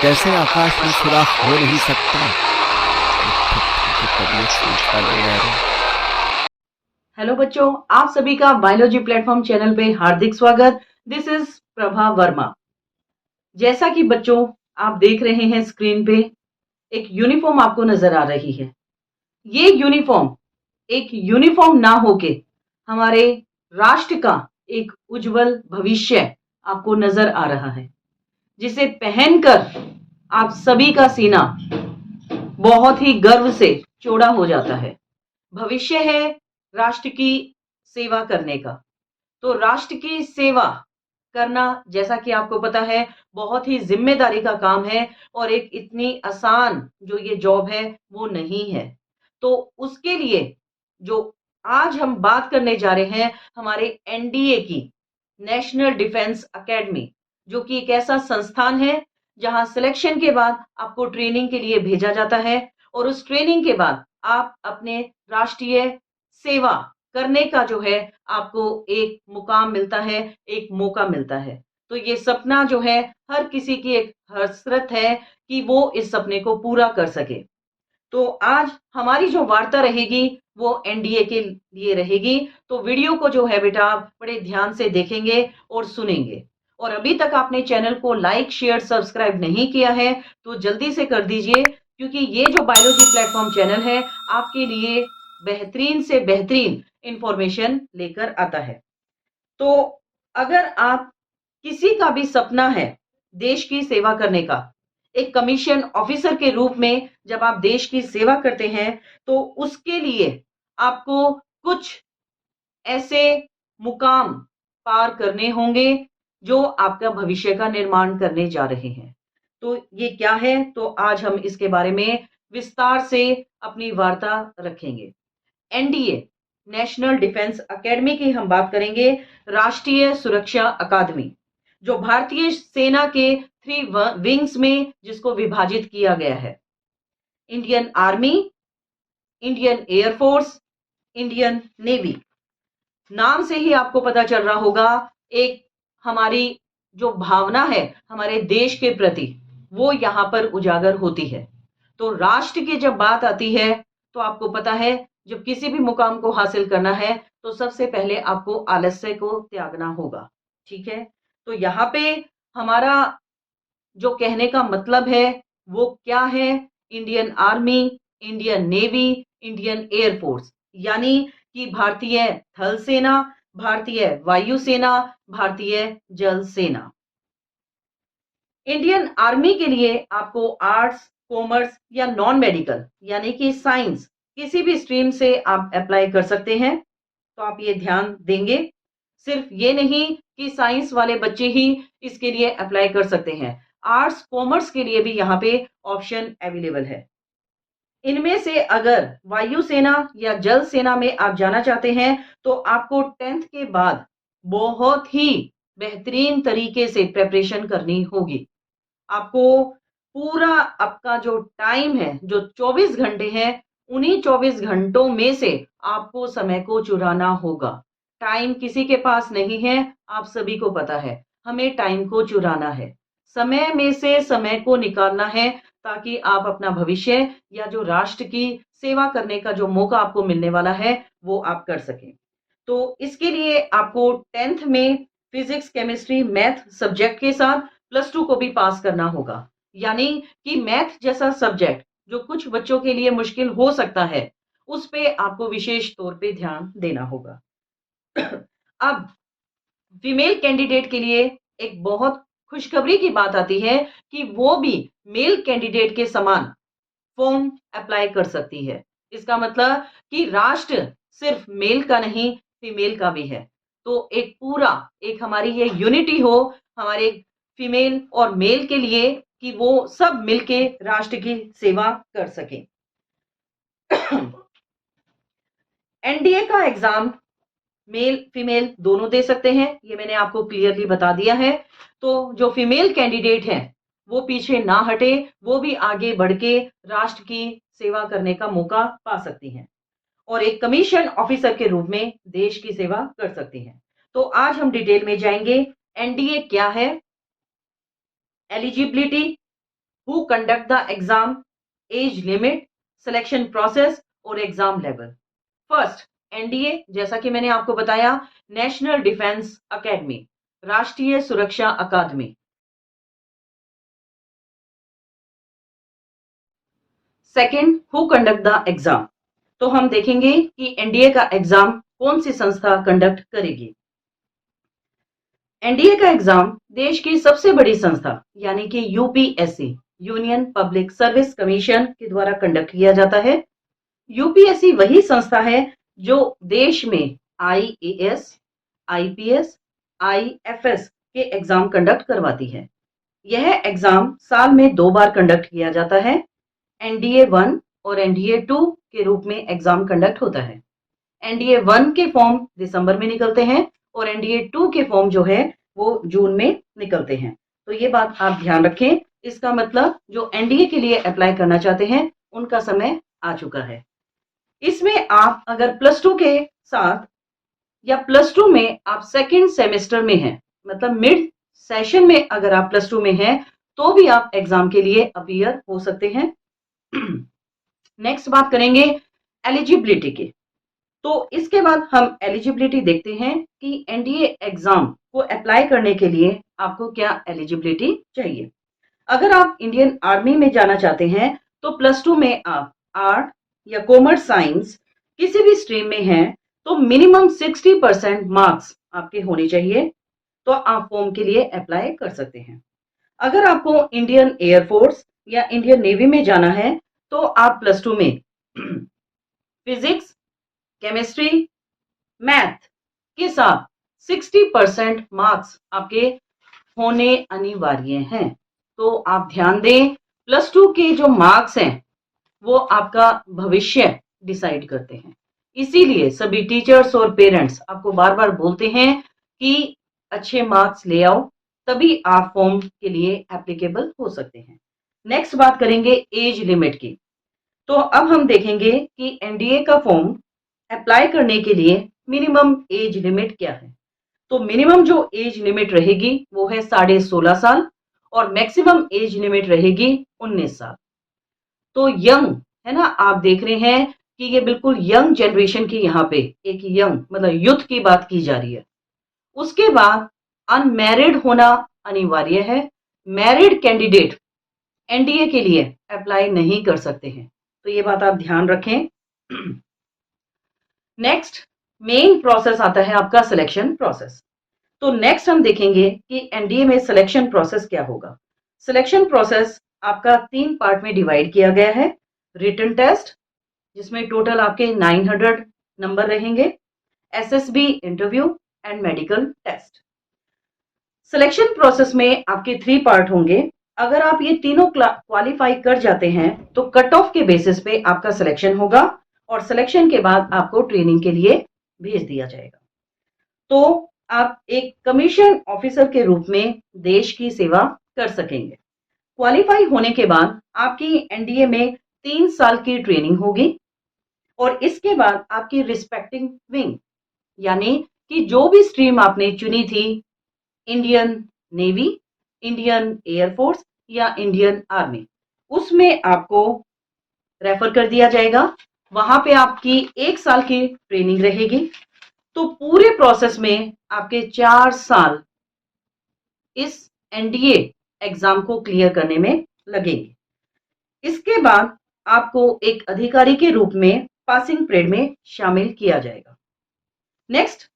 कैसे आकाश में सुराख हो नहीं सकता, एक पत्थर की तबीयत से उछाल ले जा रहे। हेलो बच्चों, आप सभी का बायोलॉजी प्लेटफॉर्म चैनल पे हार्दिक स्वागत। This is Prabha Verma. जैसा कि बच्चों आप देख रहे हैं स्क्रीन पे, एक यूनिफॉर्म आपको नजर आ रही है। ये यूनिफॉर्म एक यूनिफॉर्म ना होके हमारे राष्ट्र का एक उज्जवल भविष्य आपको नजर आ रहा है, जिसे पहनकर आप सभी का सीना बहुत ही गर्व से चौड़ा हो जाता है। भविष्य है राष्ट्र की सेवा करने का। तो राष्ट्र की सेवा करना, जैसा कि आपको पता है, बहुत ही जिम्मेदारी का काम है और एक इतनी आसान जो ये जॉब है वो नहीं है। तो उसके लिए जो आज हम बात करने जा रहे हैं, हमारे एनडीए की, नेशनल डिफेंस एकेडमी, जो कि एक ऐसा संस्थान है जहां सिलेक्शन के बाद आपको ट्रेनिंग के लिए भेजा जाता है और उस ट्रेनिंग के बाद आप अपने राष्ट्रीय सेवा करने का जो है आपको एक मुकाम मिलता है, एक मौका मिलता है। तो ये सपना जो है हर किसी की एक हसरत है कि वो इस सपने को पूरा कर सके। तो आज हमारी जो वार्ता रहेगी वो एनडीए के लिए रहेगी। तो वीडियो को जो है बेटा आप बड़े ध्यान से देखेंगे और सुनेंगे। और अभी तक आपने चैनल को लाइक शेयर सब्सक्राइब नहीं किया है तो जल्दी से कर दीजिए, क्योंकि ये जो बायोलॉजी प्लेटफॉर्म चैनल है आपके लिए बेहतरीन से बेहतरीन इंफॉर्मेशन लेकर आता है। तो अगर आप किसी का भी सपना है देश की सेवा करने का, एक कमीशन ऑफिसर के रूप में जब आप देश की सेवा करते हैं, तो उसके लिए आपको कुछ ऐसे मुकाम पार करने होंगे जो आपका भविष्य का निर्माण करने जा रहे हैं। तो ये क्या है, तो आज हम इसके बारे में विस्तार से अपनी वार्ता रखेंगे। एनडीए, नेशनल डिफेंस एकेडमी की हम बात करेंगे। राष्ट्रीय सुरक्षा अकादमी, जो भारतीय सेना के थ्री विंग्स में जिसको विभाजित किया गया है। Indian army, Indian air force, Indian navy. नाम से ही आपको पता चल रहा होगा, एक हमारी जो भावना है हमारे देश के प्रति वो यहां पर उजागर होती है। तो राष्ट्र की जब बात आती है तो आपको पता है, जब किसी भी मुकाम को हासिल करना है तो सबसे पहले आपको आलस्य को त्यागना होगा। ठीक है, तो यहाँ पे हमारा जो कहने का मतलब है वो क्या है? Indian army, Indian navy, Indian air force, यानी कि भारतीय थल सेना, भारतीय वायुसेना, भारतीय जल सेना। इंडियन आर्मी के लिए आपको आर्ट्स, कॉमर्स या नॉन मेडिकल यानी कि साइंस, किसी भी स्ट्रीम से आप अप्लाई कर सकते हैं। तो आप ये ध्यान देंगे, सिर्फ ये नहीं कि साइंस वाले बच्चे ही इसके लिए अप्लाई कर सकते हैं, आर्ट्स कॉमर्स के लिए भी यहाँ पे ऑप्शन अवेलेबल है। इनमें से अगर वायुसेना या जल सेना में आप जाना चाहते हैं तो आपको 10th के बाद बहुत ही बेहतरीन तरीके से प्रिपरेशन करनी होगी। आपको पूरा आपका जो टाइम है, जो 24 घंटे हैं, उन्हीं 24 घंटों में से आपको समय को चुराना होगा। टाइम किसी के पास नहीं है, आप सभी को पता है। हमें टाइम को चुराना है, समय में से समय को निकालना है, ताकि आप अपना भविष्य या जो राष्ट्र की सेवा करने का जो मौका आपको मिलने वाला है वो आप कर सकें। तो इसके लिए आपको 10th में फिजिक्स, केमिस्ट्री, मैथ सब्जेक्ट के साथ +2 को भी पास करना होगा। यानी कि मैथ जैसा सब्जेक्ट जो कुछ बच्चों के लिए मुश्किल हो सकता है, उस पे आपको विशेष तौर पे ध्यान देना होगा। अब फीमेल कैंडिडेट के लिए एक बहुत खुशखबरी की बात आती है कि वो भी मेल कैंडिडेट के समान फॉर्म अप्लाई कर सकती है। इसका मतलब कि राष्ट्र सिर्फ मेल का नहीं, फीमेल का भी है। तो एक पूरा एक हमारी ये यूनिटी हो हमारे फीमेल और मेल के लिए, कि वो सब मिलके राष्ट्र की सेवा कर सकें। एनडीए का एग्जाम मेल फीमेल दोनों दे सकते हैं, ये मैंने आपको क्लियरली बता दिया है। तो जो फीमेल कैंडिडेट हैं वो पीछे ना हटे, वो भी आगे बढ़ के राष्ट्र की सेवा करने का मौका पा सकती हैं और एक कमीशन ऑफिसर के रूप में देश की सेवा कर सकती हैं। तो आज हम डिटेल में जाएंगे। एनडीए क्या है, eligibility, who conduct the exam, age limit, selection process और एग्जाम लेवल। फर्स्ट, एनडीए, जैसा कि मैंने आपको बताया, नेशनल डिफेंस एकेडमी, राष्ट्रीय सुरक्षा अकादमी। Second, who conduct the exam, तो हम देखेंगे कि एनडीए का एग्जाम कौन सी संस्था कंडक्ट करेगी। एनडीए का एग्जाम देश की सबसे बड़ी संस्था यानी कि UPSC, union public service commission के द्वारा कंडक्ट किया जाता है। यूपीएससी वही संस्था है जो देश में आईएएस, आईपीएस, आईएफएस के एग्जाम कंडक्ट करवाती है। यह एग्जाम साल में 2 बार कंडक्ट किया जाता है। एनडीए 1 और एनडीए 2 के रूप में एग्जाम कंडक्ट होता है। एनडीए 1 के फॉर्म दिसंबर में निकलते हैं और एनडीए 2 के फॉर्म जो है वो जून में निकलते हैं। तो ये बात आप ध्यान रखें। इसका मतलब जो एनडीए के लिए अप्लाई करना चाहते हैं उनका समय आ चुका है। इसमें आप अगर प्लस 2 के साथ या प्लस 2 में आप सेकेंड सेमेस्टर में हैं, मतलब मिड सेशन में अगर आप प्लस 2 में हैं तो भी आप एग्जाम के लिए अपीयर हो सकते हैं। नेक्स्ट बात करेंगे एलिजिबिलिटी की। तो इसके बाद हम एलिजिबिलिटी देखते हैं कि एनडीए एग्जाम को अप्लाई करने के लिए आपको क्या एलिजिबिलिटी चाहिए। अगर आप इंडियन आर्मी में जाना चाहते हैं तो प्लस 2 में आप आर्ट या कॉमर्स साइंस किसी भी स्ट्रीम में हैं तो मिनिमम 60% मार्क्स आपके होने चाहिए, तो आप फॉर्म के लिए अप्लाई कर सकते हैं। अगर आपको इंडियन एयरफोर्स या इंडियन नेवी में जाना है तो आप प्लस 2 में फिजिक्स, केमिस्ट्री, मैथ के साथ 60% मार्क्स आपके होने अनिवार्य हैं। तो आप ध्यान दें, प्लस 2 के जो मार्क्स हैं वो आपका भविष्य डिसाइड करते हैं। इसीलिए सभी टीचर्स और पेरेंट्स आपको बार बार बोलते हैं कि अच्छे मार्क्स ले आओ, तभी आप फॉर्म के लिए एप्लीकेबल हो सकते हैं। नेक्स्ट बात करेंगे एज लिमिट की। तो अब हम देखेंगे कि एनडीए का फॉर्म अप्लाई करने के लिए मिनिमम एज लिमिट क्या है। तो मिनिमम जो एज लिमिट रहेगी वो है 16.5 साल और मैक्सिमम एज लिमिट रहेगी 19 साल। तो यंग है ना, आप देख रहे हैं कि ये बिल्कुल यंग जनरेशन की यहाँ पे एक यंग मतलब यूथ की बात की जा रही है। उसके बाद अनमैरिड होना अनिवार्य है। मैरिड कैंडिडेट एनडीए के लिए अप्लाई नहीं कर सकते हैं, तो ये बात आप ध्यान रखें। नेक्स्ट मेन प्रोसेस आता है आपका सिलेक्शन प्रोसेस। तो नेक्स्ट हम देखेंगे कि एनडीए में सिलेक्शन प्रोसेस क्या होगा। सिलेक्शन प्रोसेस आपका 3 पार्ट में डिवाइड किया गया है। रिटन टेस्ट जिसमें टोटल आपके 900 नंबर रहेंगे, SSB interview and medical test. Selection process में आपके 3 पार्ट होंगे। अगर आप ये तीनों क्वालिफाई कर जाते हैं तो कट ऑफ के बेसिस पे आपका सिलेक्शन होगा और सिलेक्शन के बाद आपको ट्रेनिंग के लिए भेज दिया जाएगा। तो आप एक कमीशन ऑफिसर के रूप में देश की सेवा कर सकेंगे। क्वालिफाई होने के बाद आपकी एनडीए में 3 साल की ट्रेनिंग होगी और इसके बाद आपकी रिस्पेक्टिंग विंग यानी कि जो भी स्ट्रीम आपने चुनी थी, इंडियन नेवी, इंडियन एयरफोर्स या इंडियन आर्मी, उसमें आपको रेफर कर दिया जाएगा। वहां पे आपकी 1 साल की ट्रेनिंग रहेगी। तो पूरे प्रोसेस में आपके 4 साल इस एनडीए एग्जाम को क्लियर करने में लगेंगे। इसके बाद आपको एक अधिकारी के रूप में पासिंग परेड में शामिल किया जाएगा। नेक्स्ट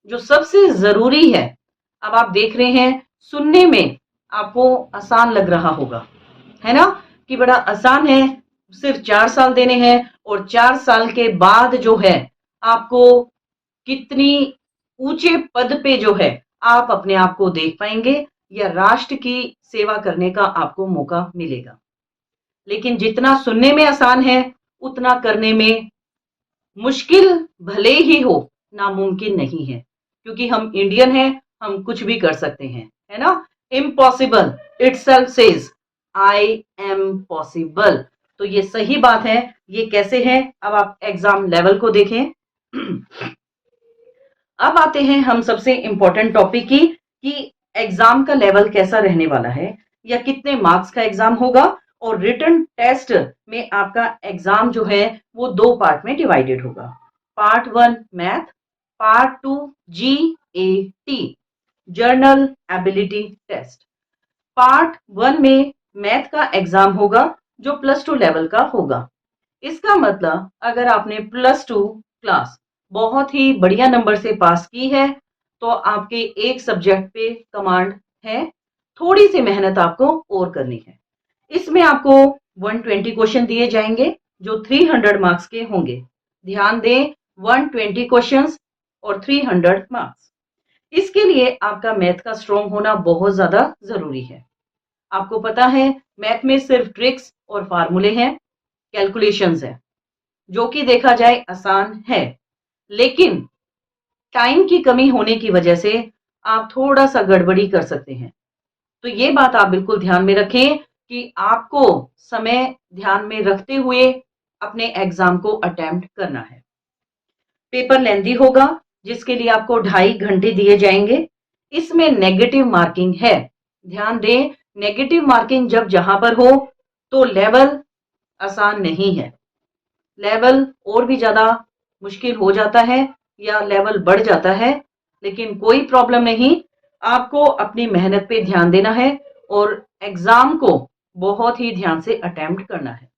जो सबसे जरूरी है, अब आप देख रहे हैं सुनने में आपको आसान लग रहा होगा, है ना, कि बड़ा आसान है, सिर्फ 4 साल देने हैं और 4 साल के बाद जो है आपको कितनी ऊंचे पद पे जो है आप अपने आप को देख पाएंगे या राष्ट्र की सेवा करने का आपको मौका मिलेगा। लेकिन जितना सुनने में आसान है उतना करने में मुश्किल भले ही हो, नामुमकिन नहीं है, क्योंकि हम इंडियन हैं, हम कुछ भी कर सकते हैं, है ना। Impossible itself says I am possible. तो ये सही बात है। ये कैसे है, अब आप एग्जाम लेवल को देखें। अब आते हैं हम सबसे इंपॉर्टेंट टॉपिक की कि एग्जाम का लेवल कैसा रहने वाला है या कितने मार्क्स का एग्जाम होगा और रिटन टेस्ट में आपका एग्जाम जो है वो 2 पार्ट में डिवाइडेड होगा। Part 1 math, part 2 GAT general ability test. Part 1 में मैथ का एग्जाम होगा जो +2 लेवल का होगा। इसका मतलब अगर आपने +2 क्लास बहुत ही बढ़िया नंबर से पास की है तो आपके एक सब्जेक्ट पे कमांड है। थोड़ी सी मेहनत आपको और करनी है। इसमें आपको 120 क्वेश्चन दिए जाएंगे जो 300 मार्क्स के होंगे। ध्यान दें, 120 क्वेश्चंस और 300 मार्क्स। इसके लिए आपका मैथ का स्ट्रॉन्ग होना बहुत ज्यादा जरूरी है। आपको पता है मैथ में सिर्फ ट्रिक्स और फार्मूले हैं, कैलकुलेशंस है, जो कि देखा जाए आसान है, लेकिन टाइम की कमी होने की वजह से आप थोड़ा सा गड़बड़ी कर सकते हैं। तो ये बात आप बिल्कुल ध्यान में रखें कि आपको समय ध्यान में रखते हुए अपने एग्जाम को अटेम्प्ट करना है। पेपर लेंथी होगा जिसके लिए आपको 2.5 घंटे दिए जाएंगे। इसमें नेगेटिव मार्किंग है। ध्यान दें, नेगेटिव मार्किंग जब जहां पर हो तो लेवल आसान नहीं है, लेवल और भी ज्यादा मुश्किल हो जाता है या लेवल बढ़ जाता है। लेकिन कोई प्रॉब्लम नहीं, आपको अपनी मेहनत पे ध्यान देना है और एग्जाम को बहुत ही ध्यान से अटेम्प्ट करना है।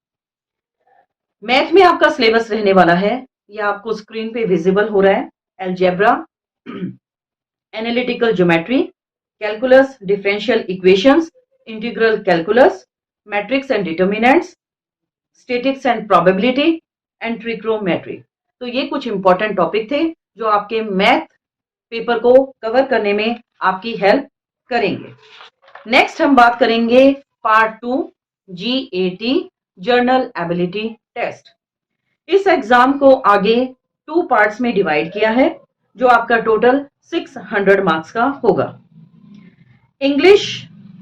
मैथ में आपका सिलेबस रहने वाला है, यह आपको स्क्रीन पे विजिबल हो रहा है। Algebra, analytical geometry, calculus, differential equations, integral calculus, matrix and determinants, statics and probability and trigonometry. तो ये कुछ इंपॉर्टेंट टॉपिक थे जो आपके मैथ पेपर को कवर करने में आपकी हेल्प करेंगे। नेक्स्ट हम बात करेंगे part 2 GAT general ability test. इस एग्जाम को आगे 2 पार्ट्स में डिवाइड किया है जो आपका टोटल 600 मार्क्स का होगा। English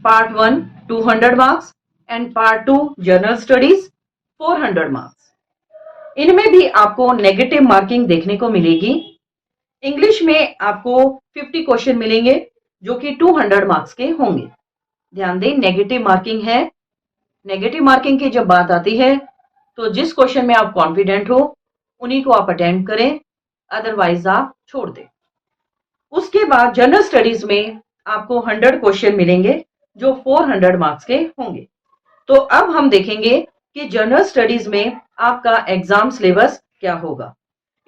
part 1 200 marks and part 2 journal studies 400 marks. इनमें भी आपको नेगेटिव मार्किंग देखने को मिलेगी। इंग्लिश में आपको 50 क्वेश्चन मिलेंगे जो कि 200 मार्क्स के होंगे। ध्यान दें, नेगेटिव मार्किंग है। नेगेटिव मार्किंग की जब बात आती है तो जिस क्वेश्चन में आप कॉन्फिडेंट हो उन्हीं को आप अटेम्प्ट करें, अदरवाइज आप छोड़ दें। उसके बाद जनरल स्टडीज में आपको 100 क्वेश्चन मिलेंगे जो 400 मार्क्स के होंगे। तो अब हम देखेंगे कि जनरल स्टडीज में आपका एग्जाम सिलेबस क्या होगा।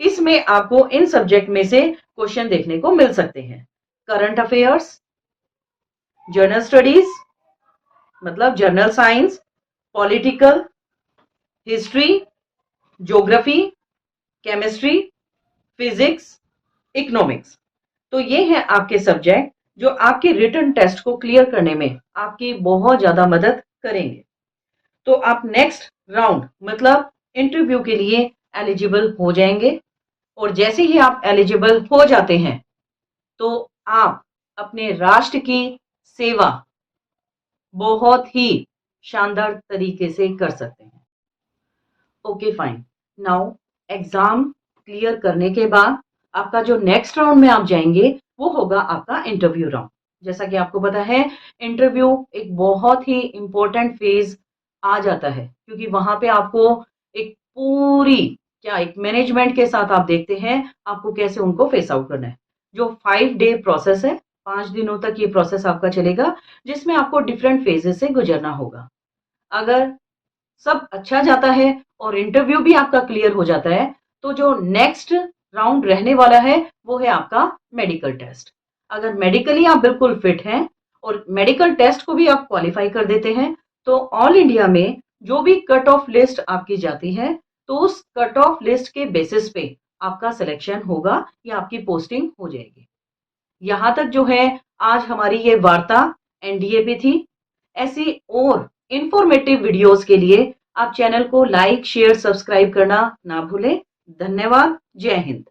इसमें आपको इन सब्जेक्ट में से क्वेश्चन देखने को मिल सकते हैं। करंट अफेयर्स, जनरल स्टडीज मतलब general science, political, history, geography, chemistry, physics, economics. तो ये हैं आपके सब्जेक्ट जो आपके रिटन टेस्ट को क्लियर करने में आपकी बहुत ज्यादा मदद करेंगे। तो आप नेक्स्ट राउंड मतलब इंटरव्यू के लिए एलिजिबल हो जाएंगे और जैसे ही आप एलिजिबल हो जाते हैं तो आप अपने राष्ट्र की सेवा बहुत ही शानदार तरीके से कर सकते हैं। Okay fine, now exam clear करने के बाद आपका जो नेक्स्ट राउंड में आप जाएंगे वो होगा आपका इंटरव्यू राउंड। जैसा कि आपको पता है इंटरव्यू एक बहुत ही इंपॉर्टेंट फेज आ जाता है क्योंकि वहां पे आपको एक पूरी एक मैनेजमेंट के साथ आप देखते हैं आपको कैसे उनको फेस आउट करना है। जो 5 डे प्रोसेस है, 5 दिनों तक ये प्रोसेस आपका चलेगा जिसमें आपको डिफरेंट फेजेस से गुजरना होगा। अगर सब अच्छा जाता है और इंटरव्यू भी आपका क्लियर हो जाता है तो जो नेक्स्ट राउंड रहने वाला है वो है आपका मेडिकल टेस्ट। अगर मेडिकली आप बिल्कुल फिट हैं और मेडिकल टेस्ट को भी आप क्वालिफाई कर देते हैं तो ऑल इंडिया में जो भी कट ऑफ लिस्ट आपकी जाती है तो उस कट ऑफ लिस्ट के बेसिस पे आपका सिलेक्शन होगा या आपकी पोस्टिंग हो जाएगी। यहां तक जो है आज हमारी ये वार्ता एनडीए पे थी। ऐसी और इंफॉर्मेटिव वीडियोस के लिए आप चैनल को लाइक, शेयर, सब्सक्राइब करना ना भूलें। धन्यवाद। जय हिंद।